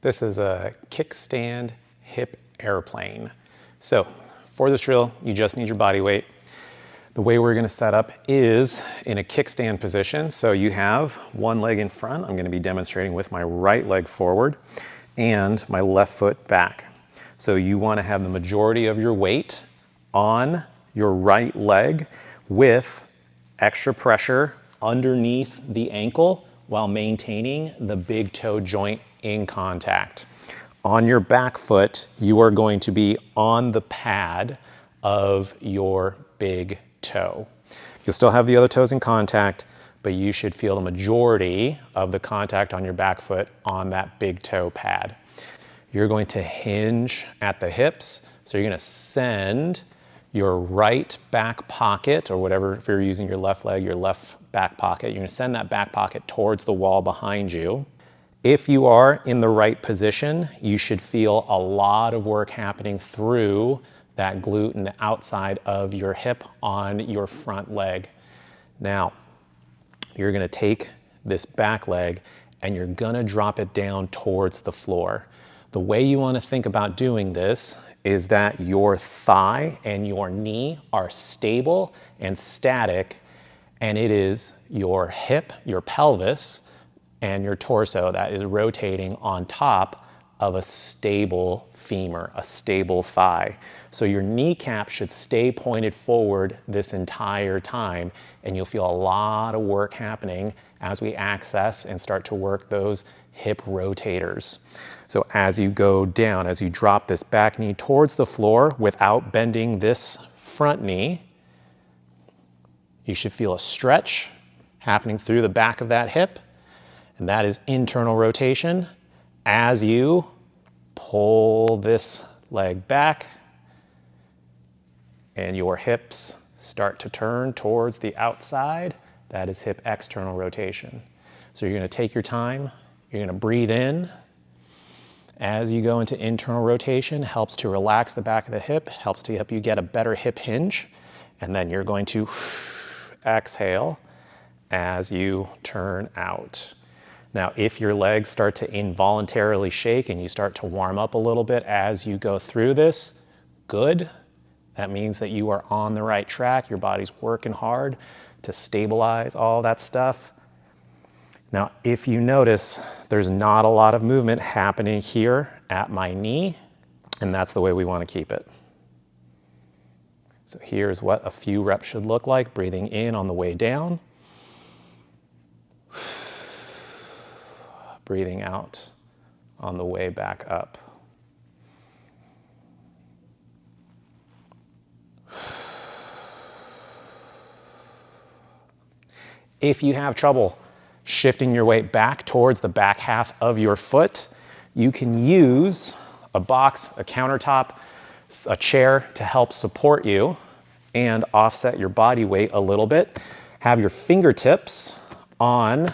This is a Kickstand Hip Airplane. So for this drill, you just need your body weight. The way we're gonna set up is in a kickstand position. So you have one leg in front. I'm gonna be demonstrating with my right leg forward and my left foot back. So you wanna have the majority of your weight on your right leg with extra pressure underneath the ankle while maintaining the big toe joint in contact. On your back foot, you are going to be on the pad of your big toe. You'll still have the other toes in contact, but you should feel the majority of the contact on your back foot on that big toe pad. You're going to hinge at the hips, so you're gonna send your right back pocket, or whatever, if you're using your left leg, your left back pocket, you're gonna send that back pocket towards the wall behind you. If you are in the right position, you should feel a lot of work happening through that glute and the outside of your hip on your front leg. Now, you're gonna take this back leg and you're gonna drop it down towards the floor. The way you wanna think about doing this is that your thigh and your knee are stable and static, and it is your hip, your pelvis, and your torso that is rotating on top of a stable femur, a stable thigh. So your kneecap should stay pointed forward this entire time, and you'll feel a lot of work happening as we access and start to work those hip rotators. So as you go down, as you drop this back knee towards the floor without bending this front knee, you should feel a stretch happening through the back of that hip, and that is internal rotation. As you pull this leg back and your hips start to turn towards the outside, that is hip external rotation. So you're gonna take your time, you're gonna breathe in. As you go into internal rotation, helps to relax the back of the hip, helps to help you get a better hip hinge, and then you're going to exhale as you turn out. Now, if your legs start to involuntarily shake and you start to warm up a little bit as you go through this, good. That means that you are on the right track. Your body's working hard to stabilize all that stuff. Now, if you notice, there's not a lot of movement happening here at my knee, and that's the way we want to keep it. So here's what a few reps should look like. Breathing in on the way down. Breathing out on the way back up. If you have trouble shifting your weight back towards the back half of your foot, you can use a box, a countertop, a chair to help support you and offset your body weight a little bit. Have your fingertips on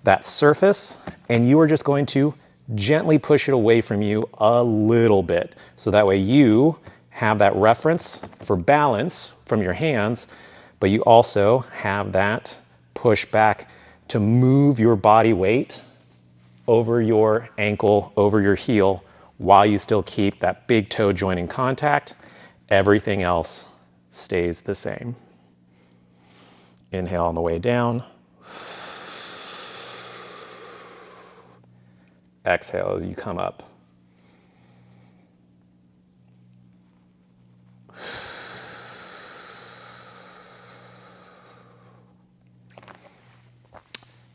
that surface, and you are just going to gently push it away from you a little bit. So that way you have that reference for balance from your hands, but you also have that push back to move your body weight over your ankle, over your heel, while you still keep that big toe joint in contact. Everything else stays the same. Inhale on the way down. Exhale as you come up.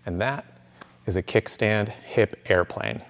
And that is a kickstand hip airplane.